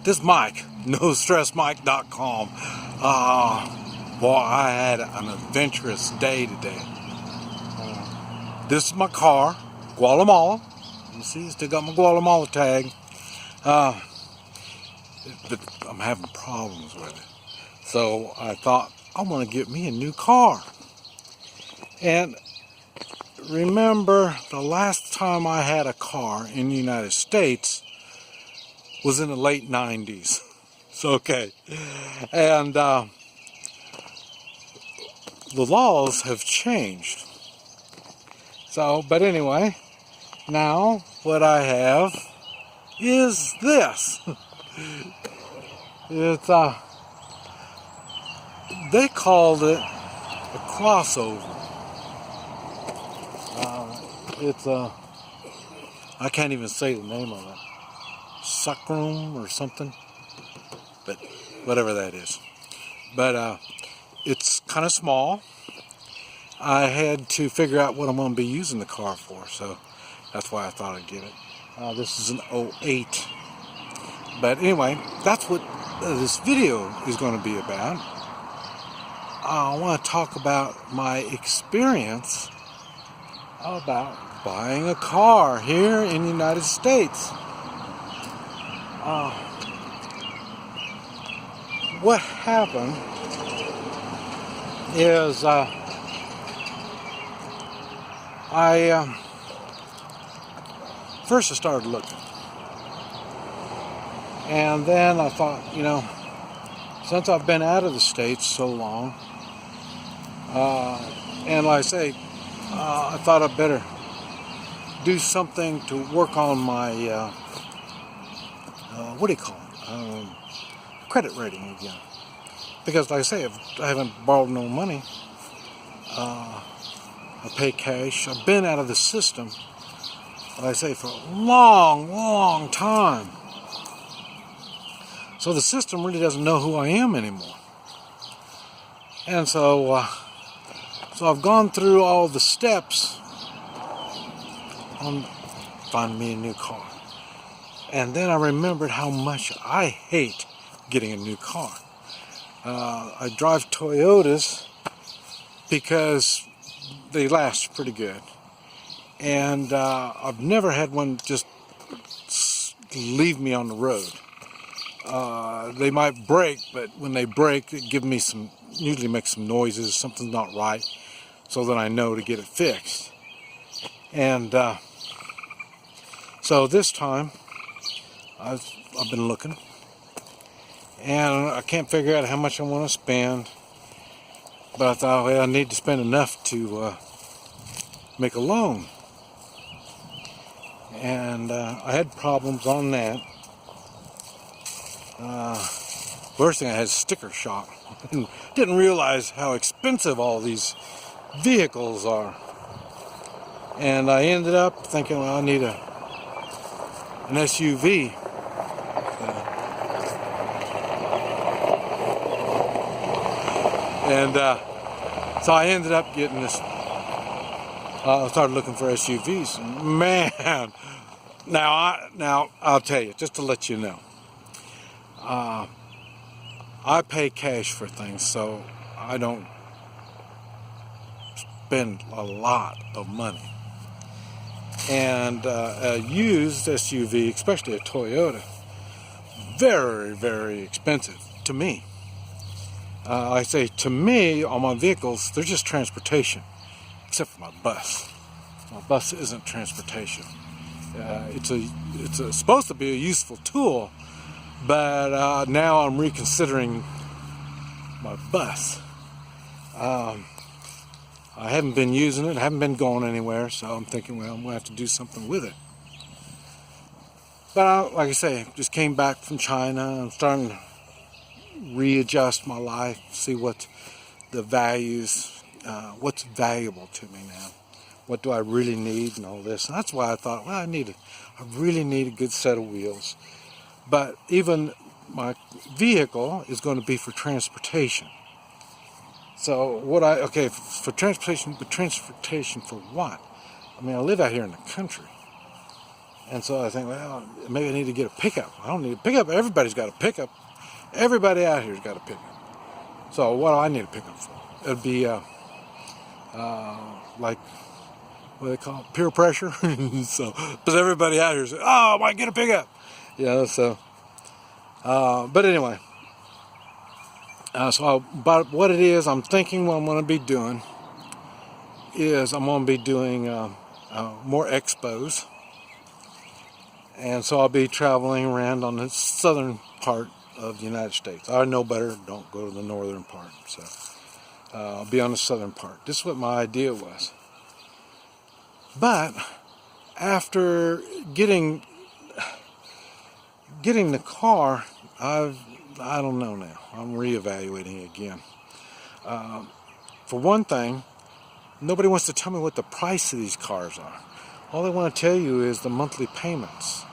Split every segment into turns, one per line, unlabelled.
This Mike, NoStressMike.com. Boy, I had an adventurous day today. This is my car, Guatemala. You see, still got my Guatemala tag. But I'm having problems with it. So I thought, I want to get me a new car. And remember, the last time I had a car in the United States was in the late 90s. It's okay. And the laws have changed. So, but anyway, now what I have is this. It's they called it a crossover. It's I can't even say the name of it. Suckroom or something, but whatever that is. But it's kind of small. I had to figure out what I'm going to be using the car for, so that's why I thought I'd get it. This is an 08. But anyway, that's what this video is going to be about. I want to talk about my experience about buying a car here in the United States. What happened is first I started looking, and then I thought, since I've been out of the States so long, and like I say, I thought I'd better do something to work on my what do you call it? Credit rating again. Because like I say, I haven't borrowed no money. I pay cash. I've been out of the system, like I say, for a long, long time. So the system really doesn't know who I am anymore. And so I've gone through all the steps on finding me a new car. And then I remembered how much I hate getting a new car. I drive Toyotas because they last pretty good. And I've never had one just leave me on the road. They might break, but when they break, it usually makes some noises, something's not right, so that I know to get it fixed. And so this time, I've been looking, and I can't figure out how much I want to spend, but I thought, well, I need to spend enough to make a loan. And I had problems on that. First thing, I had sticker shock. Didn't realize how expensive all these vehicles are. And I ended up thinking, well, I need an SUV. And so I ended up getting this. I started looking for SUVs. Man, now I'll tell you, just to let you know, I pay cash for things, so I don't spend a lot of money. And a used SUV, especially a Toyota, very, very expensive to me. I say to me, on my vehicles, they're just transportation, except for my bus. My bus isn't transportation. It's supposed to be a useful tool, but now I'm reconsidering my bus. I haven't been using it, I haven't been going anywhere, so I'm thinking, well, I'm going to have to do something with it. But like I say, just came back from China. I'm starting to readjust my life, see what the values, what's valuable to me now. What do I really need and all this. And that's why I thought, well, I really need a good set of wheels. But even my vehicle is going to be for transportation. So for transportation, but transportation for what? I mean, I live out here in the country. And so I think, well, maybe I need to get a pickup. I don't need a pickup. Everybody's got a pickup. Everybody out here's got a pickup. So what do I need a pickup for? It'd be like, what do they call it? Peer pressure. So, because everybody out here says, oh, I might get a pickup. So, but anyway. But what it is, I'm thinking what I'm going to be doing is I'm going to be doing more expos. And so I'll be traveling around on the southern part of the United States. I know better, don't go to the northern part. So I'll be on the southern part. This is what my idea was. But after getting the car, I don't know now. I'm reevaluating again. For one thing, nobody wants to tell me what the price of these cars are. All they want to tell you is the monthly payments.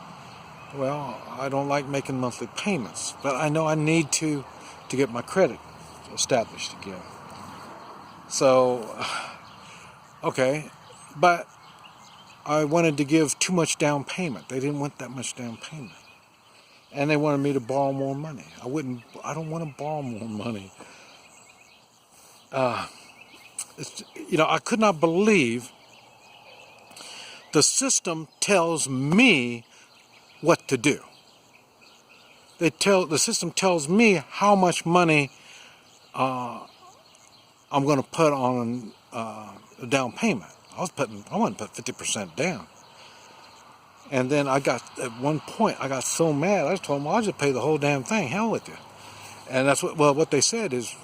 Well, I don't like making monthly payments, but I know I need to get my credit established again. So, okay, but I wanted to give too much down payment. They didn't want that much down payment. And they wanted me to borrow more money. I don't want to borrow more money. I could not believe the system tells me what to do. The system tells me how much money I'm going to put on a down payment. I wanted to put 50% down. And then at one point, I got so mad, I just told them, well, I'll just pay the whole damn thing, hell with you. And that's what they said is,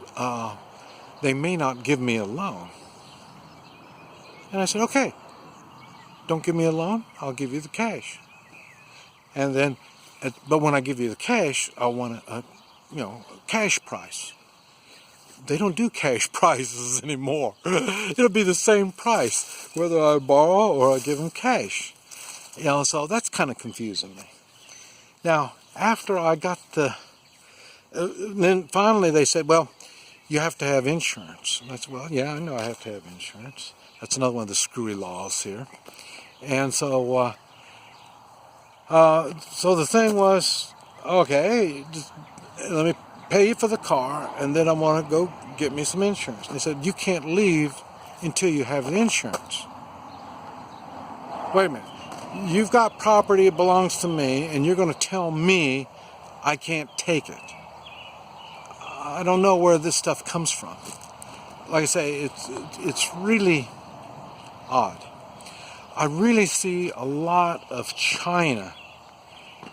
they may not give me a loan. And I said, okay, don't give me a loan, I'll give you the cash. And then, but when I give you the cash, I want a cash price. They don't do cash prices anymore. It'll be the same price, whether I borrow or I give them cash. So that's kind of confusing me. Now, after I got then finally they said, well, you have to have insurance. And I said, well, yeah, I know I have to have insurance. That's another one of the screwy laws here. And so, so the thing was, okay, just let me pay you for the car, and then I want to go get me some insurance. And they said, you can't leave until you have the insurance. Wait a minute. You've got property that belongs to me, and you're going to tell me I can't take it. I don't know where this stuff comes from. Like I say, it's really odd. I really see a lot of China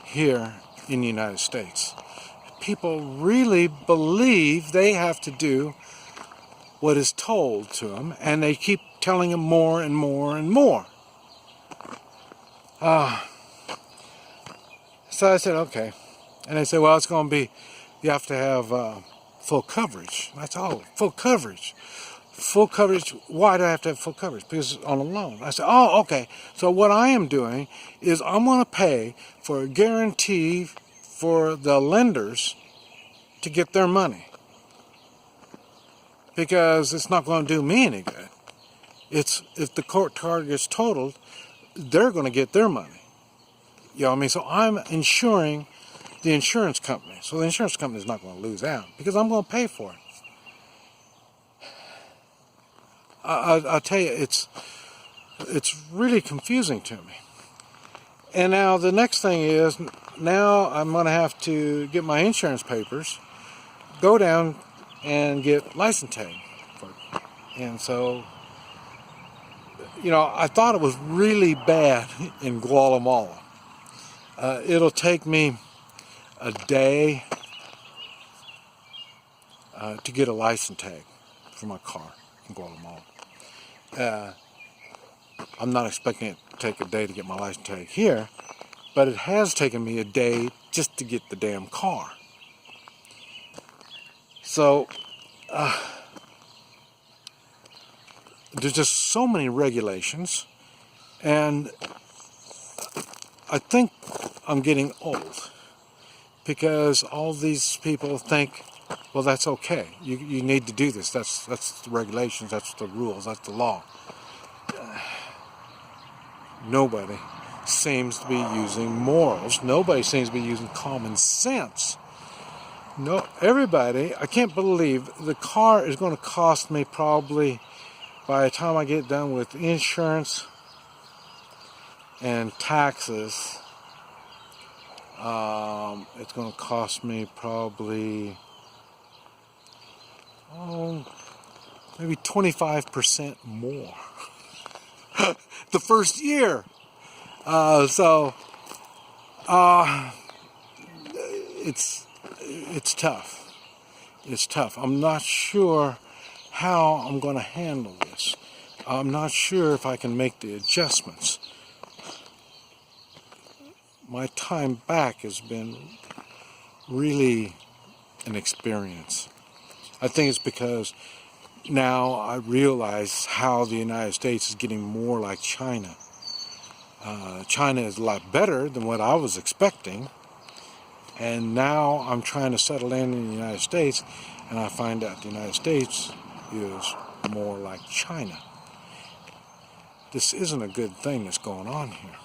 here in the United States. People really believe they have to do what is told to them, and they keep telling them more and more and more. So I said, okay. And they said, well, it's going to be, you have to have full coverage. That's all, full coverage. Full coverage, why do I have to have full coverage? Because it's on a loan. I said, oh, okay. So what I am doing is I'm going to pay for a guarantee for the lenders to get their money. Because it's not going to do me any good. If the court car gets totaled, they're going to get their money. You know what I mean? So I'm insuring the insurance company. So the insurance company is not going to lose out because I'm going to pay for it. I'll tell you, it's really confusing to me. And now the next thing is, now I'm going to have to get my insurance papers, go down and get license tag. And so, I thought it was really bad in Guatemala. It'll take me a day to get a license tag for my car in Guatemala. I'm not expecting it to take a day to get my license tag here, but it has taken me a day just to get the damn car. So, there's just so many regulations, and I think I'm getting old because all these people think, well, that's okay. You need to do this. That's the regulations. That's the rules. That's the law. Nobody seems to be using morals. Nobody seems to be using common sense. No, everybody, I can't believe the car is going to cost me probably, by the time I get done with insurance and taxes, it's going to cost me probably, maybe 25% more the first year. It's tough. It's tough. I'm not sure how I'm going to handle this. I'm not sure if I can make the adjustments. My time back has been really an experience. I think it's because now I realize how the United States is getting more like China. China is a lot better than what I was expecting. And now I'm trying to settle in the United States, and I find out the United States is more like China. This isn't a good thing that's going on here.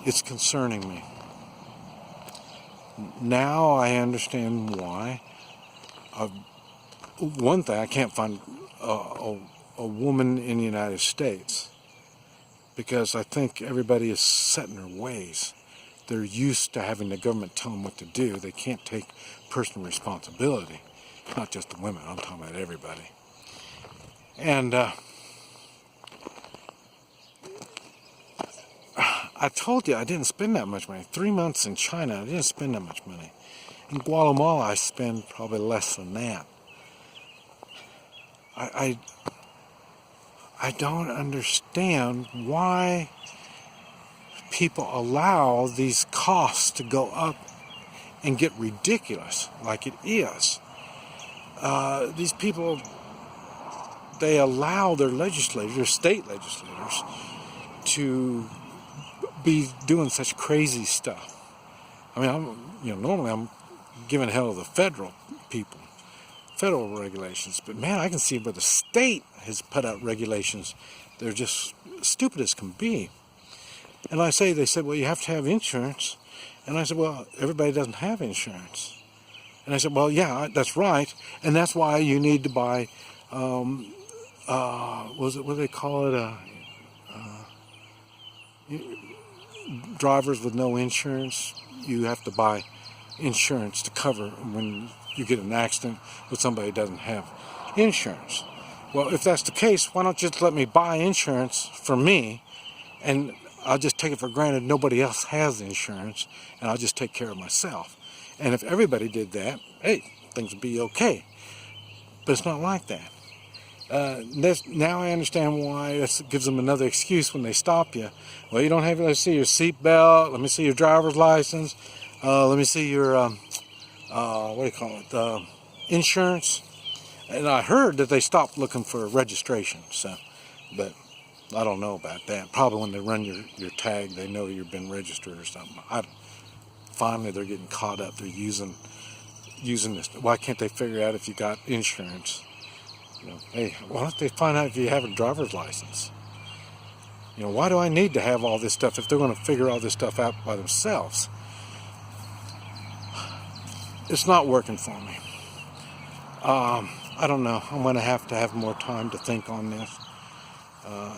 It's concerning me. Now I understand why. One thing, I can't find a woman in the United States, because I think everybody is set in their ways. They're used to having the government tell them what to do. They can't take personal responsibility. Not just the women, I'm talking about everybody. And I told you I didn't spend that much money. 3 months in China, I didn't spend that much money. In Guatemala, I spend probably less than that. I don't understand why people allow these costs to go up and get ridiculous like it is. These people, they allow their legislators, state legislators, to be doing such crazy stuff. I mean, normally I'm giving hell to the federal people, federal regulations, but man, I can see where the state has put out regulations. They're just stupid as can be. And they said, well, you have to have insurance. And I said, well, everybody doesn't have insurance. And I said, well, yeah, that's right. And that's why you need to buy, what do they call it? Drivers with no insurance. You have to buy insurance to cover when you get in an accident with somebody who doesn't have insurance. Well, if that's the case, why don't you just let me buy insurance for me, and I'll just take it for granted nobody else has insurance, and I'll just take care of myself. And if everybody did that, hey, things would be okay. But it's not like that. Now I understand why this gives them another excuse when they stop you. Well, you don't have, let's see your seat belt, let me see your driver's license, let me see your, what do you call it, insurance. And I heard that they stopped looking for registration, but I don't know about that. Probably when they run your tag, they know you've been registered or something. Finally, they're getting caught up. They're using this. Why can't they figure out if you got insurance? Hey, why don't they find out if you have a driver's license? Why do I need to have all this stuff if they're going to figure all this stuff out by themselves? It's not working for me. I don't know. I'm going to have more time to think on this.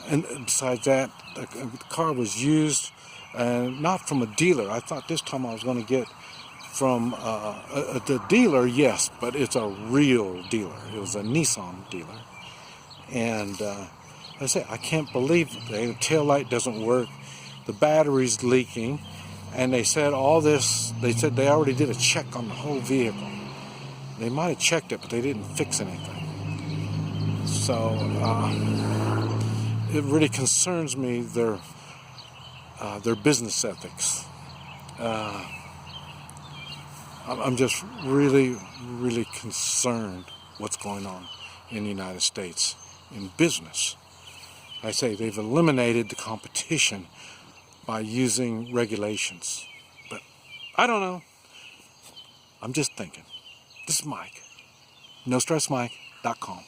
And besides that, the car was used, not from a dealer. I thought this time I was going to get from the dealer, yes, but it's a real dealer. It was a Nissan dealer. And I say, I can't believe it. The taillight doesn't work. The battery's leaking. And they said all this, they said they already did a check on the whole vehicle. They might have checked it, but they didn't fix anything. So it really concerns me, their business ethics. I'm just really, really concerned what's going on in the United States in business. I say they've eliminated the competition by using regulations. But I don't know. I'm just thinking. This is Mike. NoStressMike.com.